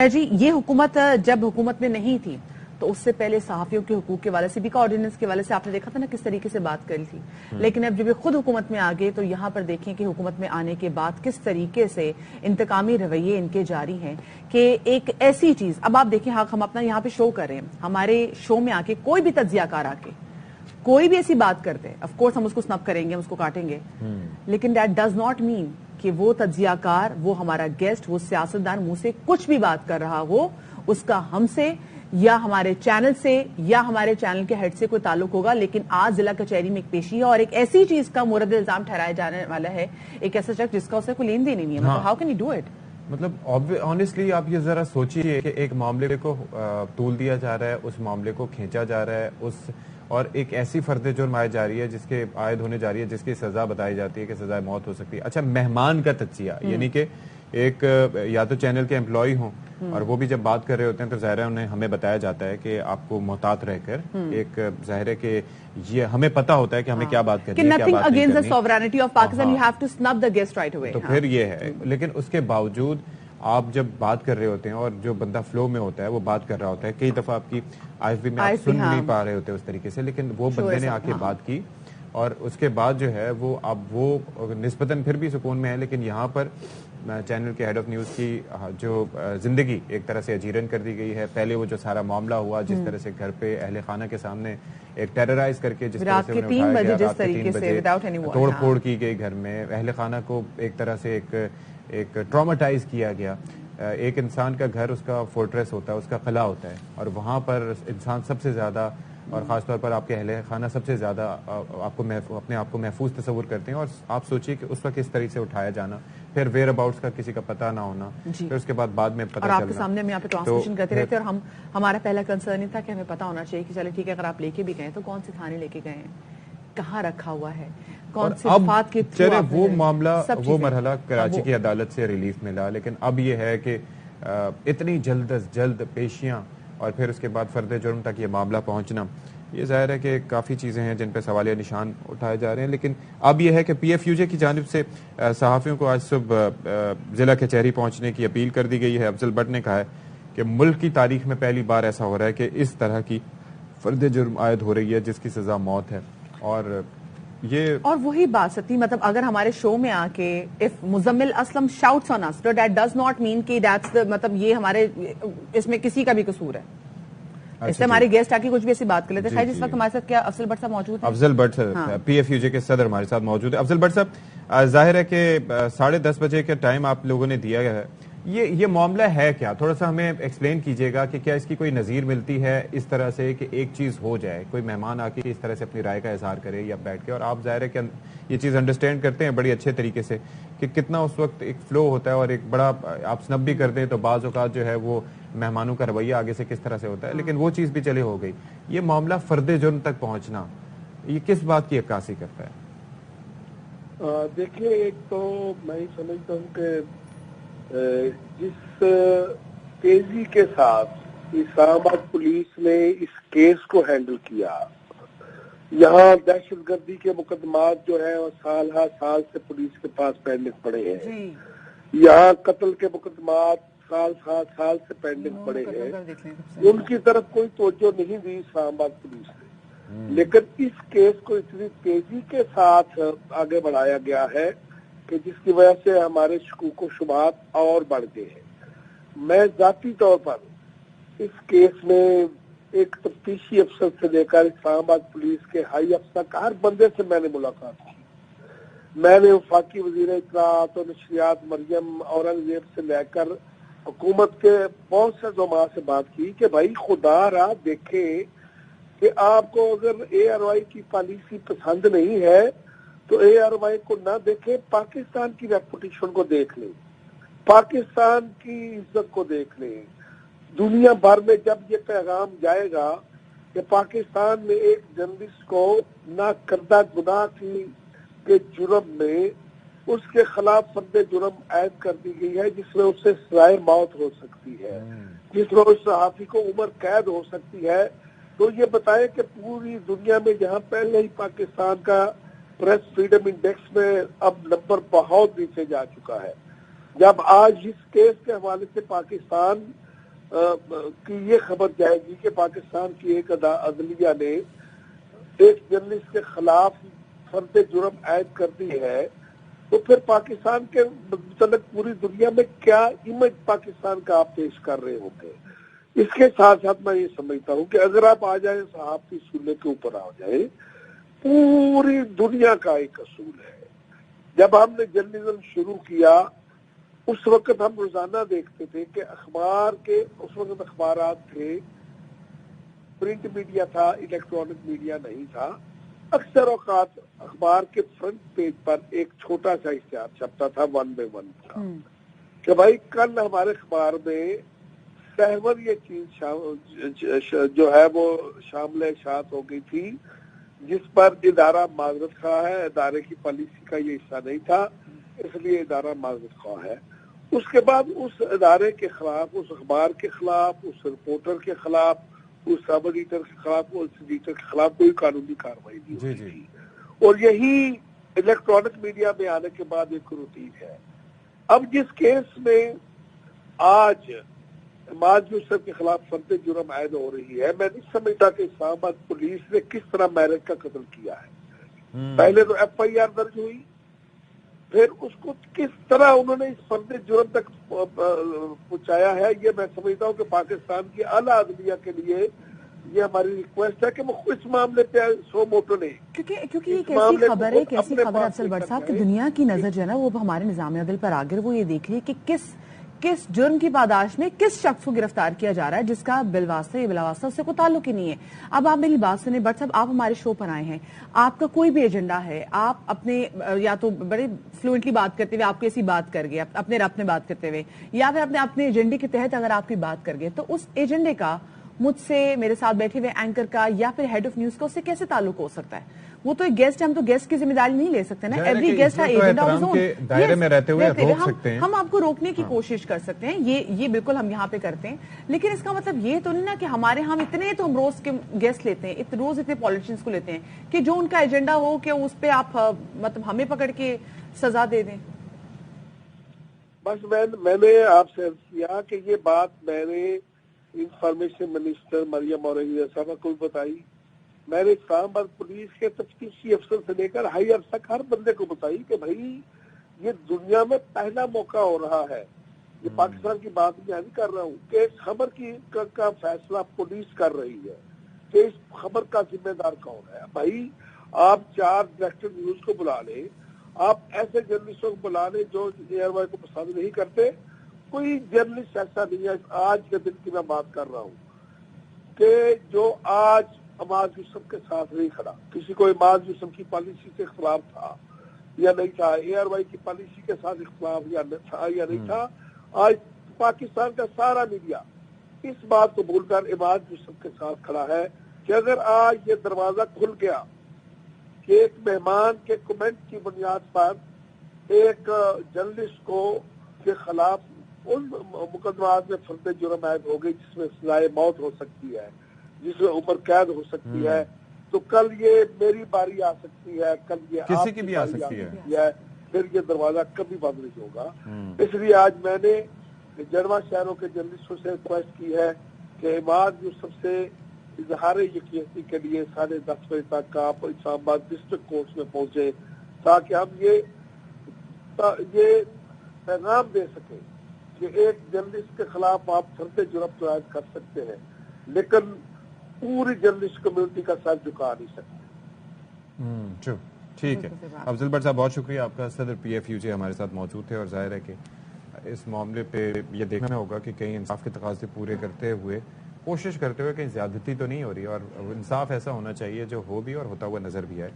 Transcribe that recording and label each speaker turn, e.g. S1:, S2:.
S1: جی یہ حکومت جب حکومت میں نہیں تھی تو اس سے پہلے صحافیوں کے حقوق کے والے سے بھی کا آرڈیننس کے والے سے آپ نے دیکھا تھا نا کس طریقے سے بات کری تھی. لیکن اب جب یہ خود حکومت میں آگے تو یہاں پر دیکھیں کہ حکومت میں آنے کے بعد کس طریقے سے انتقامی رویے ان کے جاری ہیں کہ ایک ایسی چیز اب آپ دیکھیں ہم اپنا یہاں پہ شو کر رہے ہیں, ہمارے شو میں آ کے کوئی بھی تجزیہ کار آ کے کوئی بھی ایسی بات کرتے ہیں آف کورس ہم اس کو سنپ کریں گے, ہم اس کو کاٹیں گے, لیکن دیٹ ڈز ناٹ مین کہ وہ تجزیہ کار, وہ ہمارا گیسٹ, وہ سیاستدان منہ سے کچھ بھی بات کر رہا ہو اس کا ہم سے یا ہمارے چینل سے یا ہمارے چینل کے ہیڈ سے کوئی تعلق ہوگا. لیکن آج ضلع کچہری میں ایک پیشی ہے اور ایک ایسی چیز کا مورد الزام ٹھہرایا جانے والا ہے, ایک ایسا شخص جس کا اسے کوئی لین دین نہیں ہے. مطلب how can you do it?
S2: مطلب آنیسٹلی آپ یہ ذرا سوچیے کہ ایک معاملے کو طول دیا جا رہا ہے, اس معاملے کو کھینچا جا رہا ہے, اور ایک ایسی فرد جرم آئے جا رہی ہے جس کے عائد ہونے جا رہی ہے جس کی سزا بتائی جاتی ہے کہ سزائے موت ہو سکتی ہے. اچھا, مہمان کا تجزیہ یعنی کہ ایک یا تو چینل کے امپلائی ہوں اور وہ بھی جب بات کر رہے ہوتے ہیں تو ظاہر ہے ہمیں بتایا جاتا ہے کہ آپ کو محتاط رہ کر ایک ظاہر ہے کہ یہ ہمیں پتا ہوتا ہے کہ ہمیں کیا بات کرنی ہے, کیا بات نہیں کرنی. تو پھر یہ ہے, لیکن اس کے باوجود آپ جب بات کر رہے ہوتے ہیں اور جو بندہ فلو میں ہوتا ہے وہ بات کر رہا ہوتا ہے, کئی دفعہ آپ کی IFB میں آپ سن نہیں پا رہے ہوتے اس طریقے سے, لیکن وہ بندے نے آ کے بات کی اور اس کے بعد جو ہے وہ اب وہ نسبتاً پھر بھی سکون میں ہے. لیکن یہاں پر چینل کے ہیڈ آف نیوز کی جو زندگی ایک طرح سے اجیرن کر دی گئی ہے. پہلے وہ جو سارا معاملہ ہوا جس طرح سے گھر پہ اہل خانہ کے سامنے ایک ٹیررائز کر کے جس طرح سے انہیں اٹھایا گیا, رات کے 3 بجے توڑ پھوڑ کی گئی گھر میں, اہل خانہ کو ایک طرح سے ایک ٹراماٹائز کیا گیا. ایک انسان کا گھر اس کا فورٹریس ہوتا ہے, اس کا قلعہ ہوتا ہے, اور وہاں پر انسان سب سے زیادہ اور خاص طور پر آپ کے اہل خانہ سب سے زیادہ آپ کو اپنے آپ کو محفوظ تصور کرتے ہیں. اور آپ سوچیے کہ اس وقت اس طریقے سے اٹھایا جانا, پھر ویئر اباؤٹس کا کسی کا پتہ نہ ہونا, پھر اس کے بعد میں پتہ چلنا,
S1: اور آپ کے سامنے ہم یہاں پہ ٹرانسمیشن کرتے رہتے اور ہمارا پہلا کنسرن یہ تھا کہ ہمیں پتہ ہونا چاہیے کہ چلے ٹھیک ہے اگر آپ لے کے بھی گئے تو کون سے تھانے لے کے گئے ہیں, کہاں رکھا ہوا ہے, کون سے وفات کے تھرو.
S2: چلے وہ معاملہ وہ مرحلہ کراچی کی عدالت سے ریلیف ملا, لیکن اب یہ ہے کہ اتنی جلد از جلد پیشیاں اور پھر اس کے بعد فرد جرم تک یہ معاملہ پہنچنا, یہ ظاہر ہے کہ کافی چیزیں ہیں جن پہ سوالیہ نشان اٹھائے جا رہے ہیں. لیکن اب یہ ہے کہ PFUJ کی جانب سے صحافیوں کو آج صبح ضلع کچہری پہنچنے کی اپیل کر دی گئی ہے. افضل بٹ نے کہا ہے کہ ملک کی تاریخ میں پہلی بار ایسا ہو رہا ہے کہ اس طرح کی فرد جرم عائد ہو رہی ہے جس کی سزا موت ہے. اور
S1: وہی بات ستی, مطلب اگر ہمارے شو میں آ کے if Muzammil Aslam shouts on us, that does not mean کہ that's the, مطلب یہ ہمارے اس میں کسی کا بھی قصور ہے. اس سے ہمارے گیسٹ آ کے کچھ بھی ایسی بات کر لیتے ہیں. جس وقت ہمارے ساتھ کیا افضل بٹ صاحب موجود ہیں؟
S2: افضل بٹ PFUJ کے صدر ہمارے ساتھ موجود ہے. افضل بٹ صاحب, ظاہر ہے کہ 10:30 بجے کا ٹائم آپ لوگوں نے دیا ہے, یہ معاملہ ہے کیا؟ تھوڑا سا ہمیں ایکسپلین کیجئے گا کہ کیا اس کی کوئی نظیر ملتی ہے اس طرح سے کہ ایک چیز ہو جائے, کوئی مہمان آ کے اس طرح سے اپنی رائے کا اظہار کرے یا بیٹھ کے, اور آپ ظاہر ہے کہ یہ چیز انڈرسٹینڈ کرتے ہیں بڑی اچھے طریقے سے کہ کتنا اس وقت ایک فلو ہوتا ہے اور ایک بڑا آپ سنب بھی کر دیں تو بعض اوقات جو ہے وہ مہمانوں کا رویہ آگے سے کس طرح سے ہوتا ہے, لیکن وہ چیز بھی چلے ہو گئی. یہ معاملہ فرد جرم تک پہنچنا یہ کس بات کی عکاسی کرتا ہے؟
S3: دیکھیے, ایک تو میں سمجھتا ہوں کہ جس تیزی کے ساتھ اسلام آباد پولیس نے اس کیس کو ہینڈل کیا, یہاں دہشت گردی کے مقدمات جو ہے وہ سال ہر سال سے پولیس کے پاس پینڈنگ پڑے ہیں, یہاں قتل کے مقدمات سال سے پینڈنگ پڑے ہیں, ان کی طرف کوئی توجہ نہیں دی اسلام آباد پولیس نے. لیکن اس کیس کو اتنی تیزی کے ساتھ آگے بڑھایا گیا ہے کہ جس کی وجہ سے ہمارے شکوک و شبہات اور بڑھ گئے ہیں. میں ذاتی طور پر اس کیس میں ایک تفتیشی افسر سے لے کر اسلام آباد پولیس کے ہائی افسر کا ہر بندے سے میں نے ملاقات کی. میں نے وفاقی وزیر اطلاعات و نشریات مریم اورنگزیب سے لے کر حکومت کے بہت سے زعماء سے بات کی کہ بھائی خدا را دیکھیں کہ آپ کو اگر ARY کی پالیسی پسند نہیں ہے تو ARY کو نہ دیکھیں, پاکستان کی ریپوٹیشن کو دیکھ لیں, پاکستان کی عزت کو دیکھ لیں. دنیا بھر میں جب یہ پیغام جائے گا کہ پاکستان میں ایک جرنلسٹ کو نہ کردہ گناہ کے جرم میں اس کے خلاف فرد جرم عائد کر دی گئی ہے جس میں اس سے سزائے موت ہو سکتی ہے, جس میں اس صحافی کو عمر قید ہو سکتی ہے, تو یہ بتائے کہ پوری دنیا میں جہاں پہلے ہی پاکستان کا پریس فریڈم انڈیکس میں اب نمبر بہت نیچے جا چکا ہے, جب آج اس کیس کے حوالے سے پاکستان کی یہ خبر جائے گی کہ پاکستان کی ایک عدلیہ نے ایک جرنلسٹ کے خلاف فرد جرم عائد کر دی ہے، تو پھر پاکستان کے متعلق پوری دنیا میں کیا امیج پاکستان کا آپ پیش کر رہے ہوں گے؟ اس کے ساتھ ساتھ میں یہ سمجھتا ہوں کہ اگر آپ آ جائیں صحافتی سننے کے اوپر آ جائیں، پوری دنیا کا ایک اصول ہے. جب ہم نے جرنلزم شروع کیا اس وقت ہم روزانہ دیکھتے تھے کہ اخبار کے اس وقت اخبارات تھے، پرنٹ میڈیا تھا، الیکٹرانک میڈیا نہیں تھا. اکثر اوقات اخبار کے فرنٹ پیج پر ایک چھوٹا سا اشتہار چھپتا تھا 1 by 1 کا کہ بھائی کل ہمارے اخبار میں سہور یہ چیز جو ہے وہ شامل اشاعت ہو گئی تھی جس پر ادارہ معذرت خواہ ہے، ادارے کی پالیسی کا یہ حصہ نہیں تھا، اس لیے ادارہ معذرت خواہ ہے. اس کے بعد اس ادارے کے خلاف، اس اخبار کے خلاف، اس رپورٹر کے خلاف، اس سب ایڈیٹر کے خلاف، اس ایڈیٹر کے خلاف کوئی قانونی کارروائی نہیں ہوتی تھی. اور یہی الیکٹرانک میڈیا میں آنے کے بعد ایک روٹین ہے. اب جس کیس میں آج عماد یوسف کے خلاف فرد جرم عائد ہو رہی ہے، میں نہیں سمجھتا کہ اسلام آباد پولیس نے کس طرح میرٹ کا قتل کیا ہے. پہلے تو FIR درج ہوئی، پھر اس کو کس طرح انہوں نے اس فرد جرم تک پہنچایا ہے. یہ میں سمجھتا ہوں کہ پاکستان کی اعلیٰ عدلیہ کے لیے یہ ہماری ریکویسٹ ہے کہ وہ اس معاملے پہ سو موٹو نہیں،
S1: کیونکہ یہ کیسی خبر ہے افضل بٹ صاحب کہ دنیا کی نظر جو ہے نا وہ ہمارے نظام عدل پر آگر وہ یہ دیکھ رہی ہے کہ کس جرم کی پاداش میں کس شخص کو گرفتار کیا جا رہا ہے جس کا بالواسطہ یا بلاواسطہ اس سے کوئی تعلق ہی نہیں ہے. اب آپ میری بات سنیں بٹ صاحب، آپ ہمارے شو پر آئے ہیں، آپ کا کوئی بھی ایجنڈا ہے، آپ اپنے یا تو بڑے فلوئنٹلی بات کرتے ہوئے آپ کو ایسی بات کر گئے اپنے رب میں بات کرتے ہوئے، یا پھر اپنے ایجنڈے کے تحت اگر آپ کی بات کر گئے، تو اس ایجنڈے کا مجھ سے، میرے ساتھ بیٹھے ہوئے اینکر کا یا پھر ہیڈ آف نیوز کا اس سے کیسے تعلق ہو سکتا ہے؟ وہ تو ایک گیسٹ ہے، ہم تو گیسٹ کی ذمہ داری نہیں لے سکتے نا. ایوری گیسٹ ہے ایجنڈا آف ہز اون،
S2: دائرے میں رہتے ہوئے روک سکتے ہیں،
S1: ہم آپ کو روکنے کی کوشش کر سکتے ہیں، یہ بالکل ہم یہاں پہ کرتے ہیں. لیکن اس کا مطلب یہ تو نہیں نا کہ ہمارے ہم اتنے تو ہم روز کے گیسٹ لیتے ہیں، روز اتنے پالیٹیشنز کو لیتے ہیں کہ جو ان کا ایجنڈا ہو کہ اس پہ آپ مطلب ہمیں پکڑ کے سزا دے دیں.
S3: بس میں نے آپ سے کیا کہ یہ بات میں نے انفارمیشن منسٹر مریم اورنگزیب صاحبہ کو بتائی، میں نے اسلام آباد پولیس کے تفتیشی افسر سے لے کر ہائی افسر تک ہر بندے کو بتائی کہ بھائی یہ دنیا میں پہلا موقع ہو رہا ہے، یہ پاکستان کی بات میں نہیں کر رہا ہوں، کہ اس خبر کا فیصلہ پولیس کر رہی ہے کہ اس خبر کا ذمہ دار کون ہے. بھائی آپ 4 ڈائریکٹر نیوز کو بلا لیں، آپ ایسے جرنلسٹوں کو بلا لیں جو ARY کو پسند نہیں کرتے. کوئی جرنلسٹ ایسا نہیں ہے، آج کے دن کی میں بات کر رہا ہوں، کہ جو آج عماد یوسف کے ساتھ نہیں کھڑا. کسی کو عماد یوسف کی پالیسی سے اختلاف تھا یا نہیں تھا، ARY کی پالیسی کے ساتھ اختلاف یا نہیں تھا، آج پاکستان کا سارا میڈیا اس بات کو بھول کر عماد یوسف کے ساتھ کھڑا ہے کہ اگر آج یہ دروازہ کھل گیا کہ ایک مہمان کے کمنٹ کی بنیاد پر ایک جرنلسٹ کو کے خلاف ان مقدمات میں فرد جرم عائد ہو گئی جس میں سزائے موت ہو سکتی ہے، جس میں عمر قید ہو سکتی ہے، تو کل یہ میری باری آ سکتی ہے، کل یہ
S2: کسی کی بھی آ سکتی
S3: ہے، پھر یہ دروازہ کبھی بند نہیں ہوگا. اس لیے آج میں نے جڑواں شہروں کے جرنلسٹوں سے ریکویسٹ کی ہے کہ عماد یوسف سے اظہار یقینی کے لیے 10:30 بجے تک آپ اسلام آباد ڈسٹرکٹ کورٹ میں پہنچے تاکہ ہم یہ پیغام دے سکیں کہ ایک جرنلسٹ کے خلاف آپ فرد جرم تو عائد کر سکتے ہیں لیکن پوری جرنلسٹ کمیونٹی کا سر جھکا نہیں سکتے.
S2: ٹھیک ہے افضل بٹ صاحب، بہت شکریہ آپ کا. صدر PFUJ ہمارے ساتھ موجود تھے، اور ظاہر ہے کہ اس معاملے پہ یہ دیکھنا ہوگا کہ کہیں انصاف کے تقاضے پورے کرتے ہوئے، کوشش کرتے ہوئے کہیں زیادتی تو نہیں ہو رہی، اور انصاف ایسا ہونا چاہیے جو ہو بھی اور ہوتا ہوا نظر بھی آئے.